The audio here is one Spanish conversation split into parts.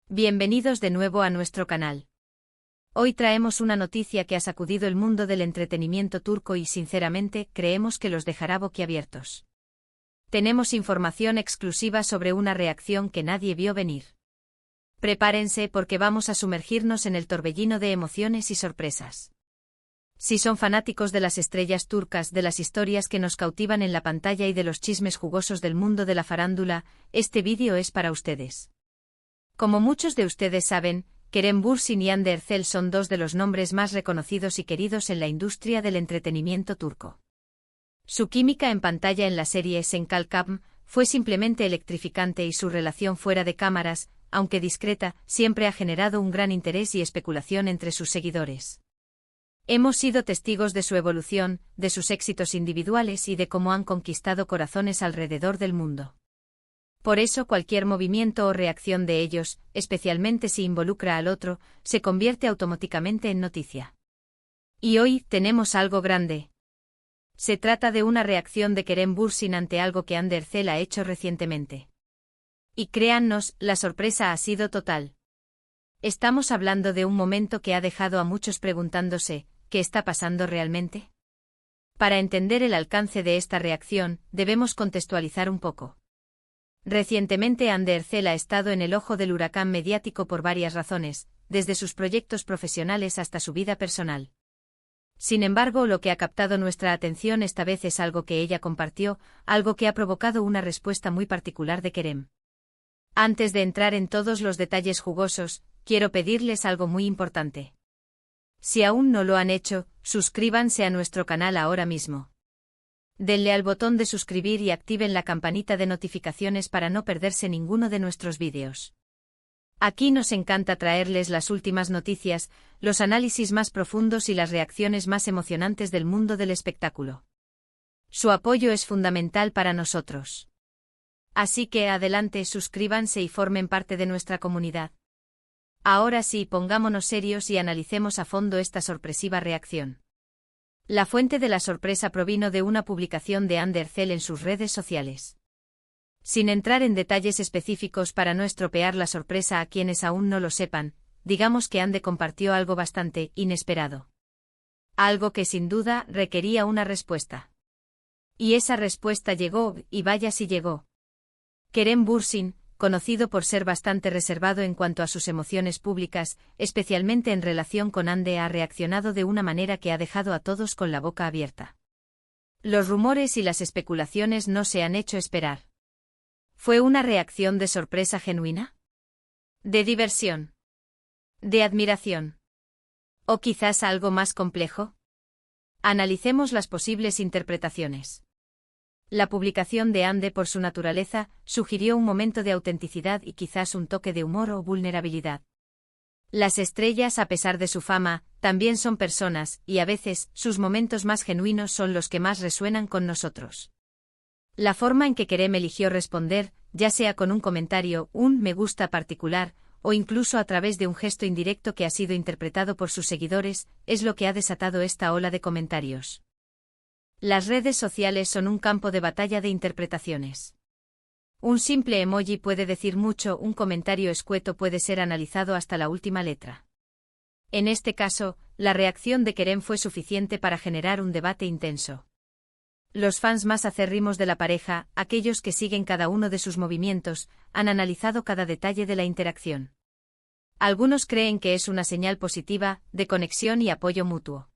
Bienvenidos de nuevo a nuestro canal. Hoy traemos una noticia que ha sacudido el mundo del entretenimiento turco y sinceramente creemos que los dejará boquiabiertos. Tenemos información exclusiva sobre una reacción que nadie vio venir. Prepárense porque vamos a sumergirnos en el torbellino de emociones y sorpresas. Si son fanáticos de las estrellas turcas, de las historias que nos cautivan en la pantalla y de los chismes jugosos del mundo de la farándula, este vídeo es para ustedes. Como muchos de ustedes saben, Kerem Bürsin y Hande Erçel son dos de los nombres más reconocidos y queridos en la industria del entretenimiento turco. Su química en pantalla en la serie Senkalkam fue simplemente electrificante y su relación fuera de cámaras, aunque discreta, siempre ha generado un gran interés y especulación entre sus seguidores. Hemos sido testigos de su evolución, de sus éxitos individuales y de cómo han conquistado corazones alrededor del mundo. Por eso cualquier movimiento o reacción de ellos, especialmente si involucra al otro, se convierte automáticamente en noticia. Y hoy tenemos algo grande. Se trata de una reacción de Kerem Bürsin ante algo que Hande Erçel ha hecho recientemente. Y créannos, la sorpresa ha sido total. Estamos hablando de un momento que ha dejado a muchos preguntándose, ¿qué está pasando realmente? Para entender el alcance de esta reacción, debemos contextualizar un poco. Recientemente Hande Erçel ha estado en el ojo del huracán mediático por varias razones, desde sus proyectos profesionales hasta su vida personal. Sin embargo, lo que ha captado nuestra atención esta vez es algo que ella compartió, algo que ha provocado una respuesta muy particular de Kerem. Antes de entrar en todos los detalles jugosos, quiero pedirles algo muy importante. Si aún no lo han hecho, suscríbanse a nuestro canal ahora mismo. Denle al botón de suscribir y activen la campanita de notificaciones para no perderse ninguno de nuestros vídeos. Aquí nos encanta traerles las últimas noticias, los análisis más profundos y las reacciones más emocionantes del mundo del espectáculo. Su apoyo es fundamental para nosotros. Así que adelante, suscríbanse y formen parte de nuestra comunidad. Ahora sí, pongámonos serios y analicemos a fondo esta sorpresiva reacción. La fuente de la sorpresa provino de una publicación de Hande Erçel en sus redes sociales. Sin entrar en detalles específicos para no estropear la sorpresa a quienes aún no lo sepan, digamos que Hande compartió algo bastante inesperado. Algo que sin duda requería una respuesta. Y esa respuesta llegó, y vaya si llegó. Kerem Bürsin, conocido por ser bastante reservado en cuanto a sus emociones públicas, especialmente en relación con Hande, ha reaccionado de una manera que ha dejado a todos con la boca abierta. Los rumores y las especulaciones no se han hecho esperar. ¿Fue una reacción de sorpresa genuina? ¿De diversión? ¿De admiración? ¿O quizás algo más complejo? Analicemos las posibles interpretaciones. La publicación de Hande, por su naturaleza, sugirió un momento de autenticidad y quizás un toque de humor o vulnerabilidad. Las estrellas, a pesar de su fama, también son personas, y a veces, sus momentos más genuinos son los que más resuenan con nosotros. La forma en que Kerem eligió responder, ya sea con un comentario, un me gusta particular, o incluso a través de un gesto indirecto que ha sido interpretado por sus seguidores, es lo que ha desatado esta ola de comentarios. Las redes sociales son un campo de batalla de interpretaciones. Un simple emoji puede decir mucho, un comentario escueto puede ser analizado hasta la última letra. En este caso, la reacción de Kerem fue suficiente para generar un debate intenso. Los fans más acérrimos de la pareja, aquellos que siguen cada uno de sus movimientos, han analizado cada detalle de la interacción. Algunos creen que es una señal positiva, de conexión y apoyo mutuo.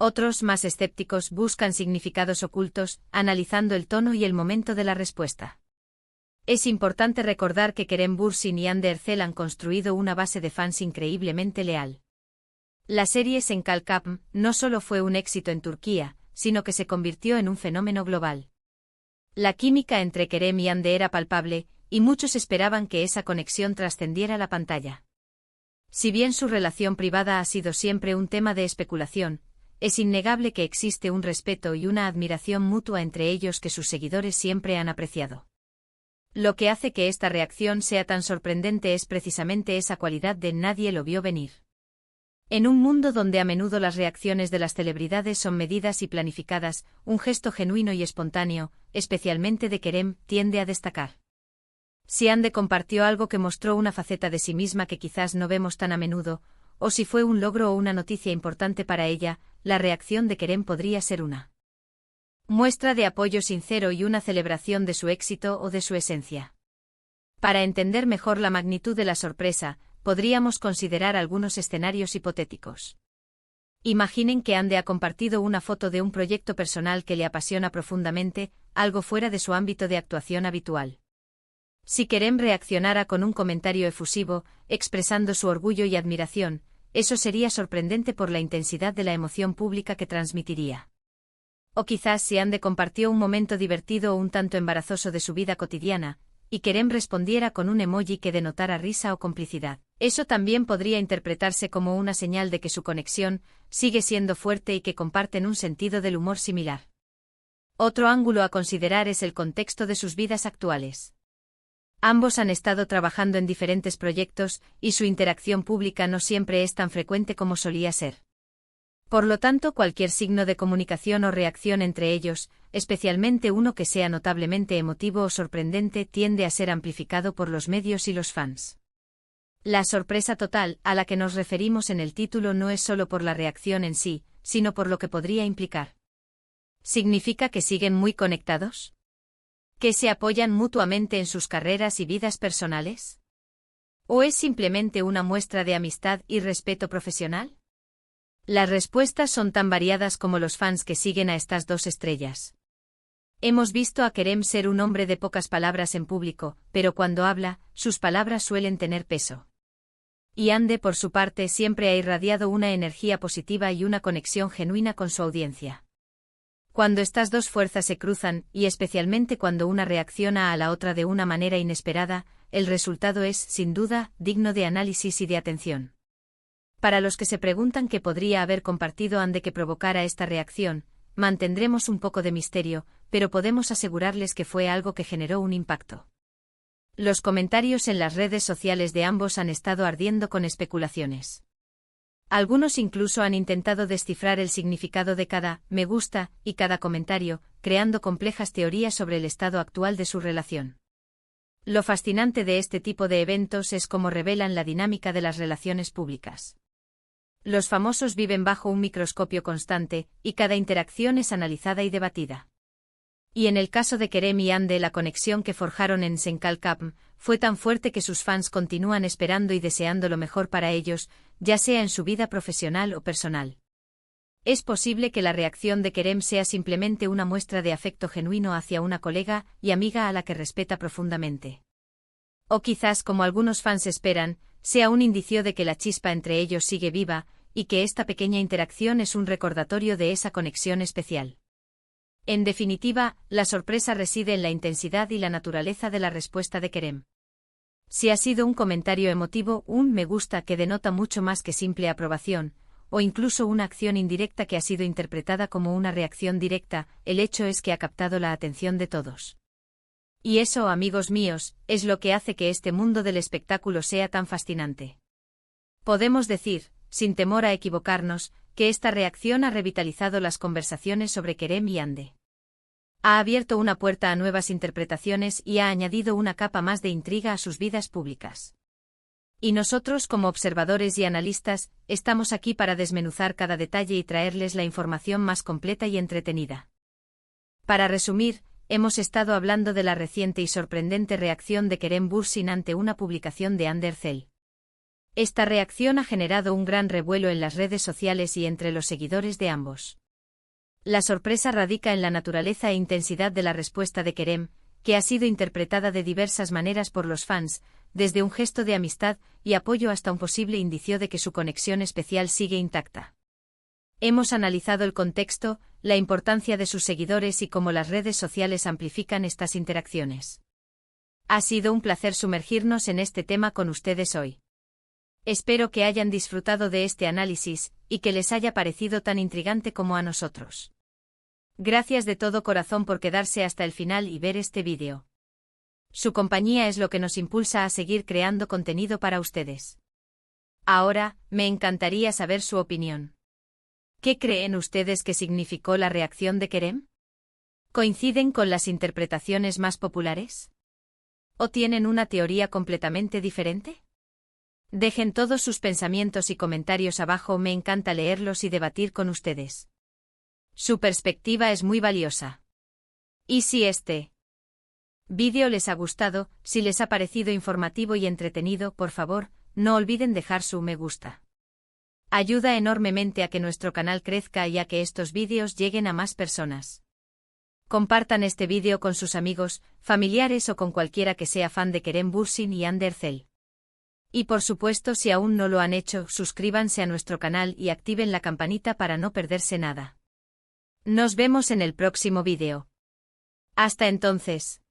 Otros, más escépticos, buscan significados ocultos, analizando el tono y el momento de la respuesta. Es importante recordar que Kerem Bürsin y Hande Erçel han construido una base de fans increíblemente leal. La serie Senkalkam no solo fue un éxito en Turquía, sino que se convirtió en un fenómeno global. La química entre Kerem y Hande era palpable, y muchos esperaban que esa conexión trascendiera la pantalla. Si bien su relación privada ha sido siempre un tema de especulación, es innegable que existe un respeto y una admiración mutua entre ellos que sus seguidores siempre han apreciado. Lo que hace que esta reacción sea tan sorprendente es precisamente esa cualidad de nadie lo vio venir. En un mundo donde a menudo las reacciones de las celebridades son medidas y planificadas, un gesto genuino y espontáneo, especialmente de Kerem, tiende a destacar. Si Ande compartió algo que mostró una faceta de sí misma que quizás no vemos tan a menudo, o si fue un logro o una noticia importante para ella, la reacción de Kerem podría ser una muestra de apoyo sincero y una celebración de su éxito o de su esencia. Para entender mejor la magnitud de la sorpresa, podríamos considerar algunos escenarios hipotéticos. Imaginen que Ande ha compartido una foto de un proyecto personal que le apasiona profundamente, algo fuera de su ámbito de actuación habitual. Si Kerem reaccionara con un comentario efusivo, expresando su orgullo y admiración, eso sería sorprendente por la intensidad de la emoción pública que transmitiría. O quizás si Ande compartió un momento divertido o un tanto embarazoso de su vida cotidiana, y Kerem respondiera con un emoji que denotara risa o complicidad. Eso también podría interpretarse como una señal de que su conexión sigue siendo fuerte y que comparten un sentido del humor similar. Otro ángulo a considerar es el contexto de sus vidas actuales. Ambos han estado trabajando en diferentes proyectos y su interacción pública no siempre es tan frecuente como solía ser. Por lo tanto, cualquier signo de comunicación o reacción entre ellos, especialmente uno que sea notablemente emotivo o sorprendente, tiende a ser amplificado por los medios y los fans. La sorpresa total, a la que nos referimos en el título, no es solo por la reacción en sí, sino por lo que podría implicar. ¿Significa que siguen muy conectados? ¿Que se apoyan mutuamente en sus carreras y vidas personales? ¿O es simplemente una muestra de amistad y respeto profesional? Las respuestas son tan variadas como los fans que siguen a estas dos estrellas. Hemos visto a Kerem ser un hombre de pocas palabras en público, pero cuando habla, sus palabras suelen tener peso. Y Ande, por su parte, siempre ha irradiado una energía positiva y una conexión genuina con su audiencia. Cuando estas dos fuerzas se cruzan, y especialmente cuando una reacciona a la otra de una manera inesperada, el resultado es, sin duda, digno de análisis y de atención. Para los que se preguntan qué podría haber compartido Ande que provocara esta reacción, mantendremos un poco de misterio, pero podemos asegurarles que fue algo que generó un impacto. Los comentarios en las redes sociales de ambos han estado ardiendo con especulaciones. Algunos incluso han intentado descifrar el significado de cada me gusta y cada comentario, creando complejas teorías sobre el estado actual de su relación. Lo fascinante de este tipo de eventos es cómo revelan la dinámica de las relaciones públicas. Los famosos viven bajo un microscopio constante, y cada interacción es analizada y debatida. Y en el caso de Kerem y Ande, la conexión que forjaron en Senkalkapm fue tan fuerte que sus fans continúan esperando y deseando lo mejor para ellos, ya sea en su vida profesional o personal. Es posible que la reacción de Kerem sea simplemente una muestra de afecto genuino hacia una colega y amiga a la que respeta profundamente. O quizás, como algunos fans esperan, sea un indicio de que la chispa entre ellos sigue viva, y que esta pequeña interacción es un recordatorio de esa conexión especial. En definitiva, la sorpresa reside en la intensidad y la naturaleza de la respuesta de Kerem. Si ha sido un comentario emotivo, un me gusta que denota mucho más que simple aprobación, o incluso una acción indirecta que ha sido interpretada como una reacción directa, el hecho es que ha captado la atención de todos. Y eso, amigos míos, es lo que hace que este mundo del espectáculo sea tan fascinante. Podemos decir, sin temor a equivocarnos, que esta reacción ha revitalizado las conversaciones sobre Kerem y Ande. Ha abierto una puerta a nuevas interpretaciones y ha añadido una capa más de intriga a sus vidas públicas. Y nosotros, como observadores y analistas, estamos aquí para desmenuzar cada detalle y traerles la información más completa y entretenida. Para resumir, hemos estado hablando de la reciente y sorprendente reacción de Kerem Bürsin ante una publicación de Ande Erçel. Esta reacción ha generado un gran revuelo en las redes sociales y entre los seguidores de ambos. La sorpresa radica en la naturaleza e intensidad de la respuesta de Kerem, que ha sido interpretada de diversas maneras por los fans, desde un gesto de amistad y apoyo hasta un posible indicio de que su conexión especial sigue intacta. Hemos analizado el contexto, la importancia de sus seguidores y cómo las redes sociales amplifican estas interacciones. Ha sido un placer sumergirnos en este tema con ustedes hoy. Espero que hayan disfrutado de este análisis, y que les haya parecido tan intrigante como a nosotros. Gracias de todo corazón por quedarse hasta el final y ver este vídeo. Su compañía es lo que nos impulsa a seguir creando contenido para ustedes. Ahora, me encantaría saber su opinión. ¿Qué creen ustedes que significó la reacción de Kerem? ¿Coinciden con las interpretaciones más populares? ¿O tienen una teoría completamente diferente? Dejen todos sus pensamientos y comentarios abajo, me encanta leerlos y debatir con ustedes. Su perspectiva es muy valiosa. Y si este vídeo les ha gustado, si les ha parecido informativo y entretenido, por favor, no olviden dejar su me gusta. Ayuda enormemente a que nuestro canal crezca y a que estos vídeos lleguen a más personas. Compartan este vídeo con sus amigos, familiares o con cualquiera que sea fan de Kerem Bürsin y Ander Cell. Y por supuesto, si aún no lo han hecho, suscríbanse a nuestro canal y activen la campanita para no perderse nada. Nos vemos en el próximo vídeo. Hasta entonces.